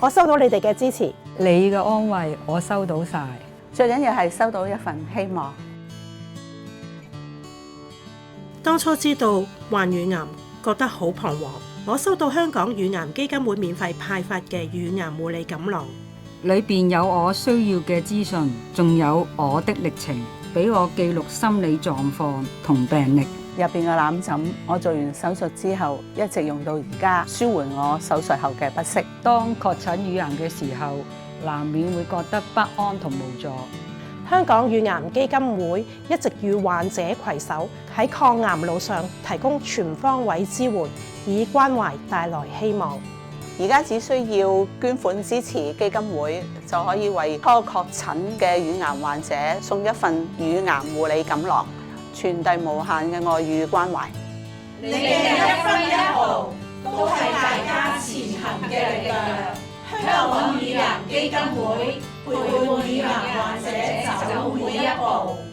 我收到你哋嘅支持。你嘅安慰我收到晒，最緊要係收到一份希望。當初知道患乳癌，覺得好彷徨。我收到香港乳癌基金會免費派發嘅乳癌護理錦囊，裏邊有我需要嘅資訊，仲有我的歷程，俾我記錄心理狀況同病歷。入邊嘅攬枕，我做完手術之後一直用到而家，舒緩我手術後嘅不適。當確診乳癌嘅時候，難免會覺得不安同無助。香港乳癌基金會一直與患者攜手，喺抗癌路上提供全方位支援，以關懷帶來希望。而家只需要捐款支持基金會，就可以為初確診嘅乳癌患者送一份乳癌護理錦囊，傳遞無限嘅愛與關懷。你嘅一分一毫都係大家前行嘅力量。香港乳癌基金會陪伴乳癌患者走每一步。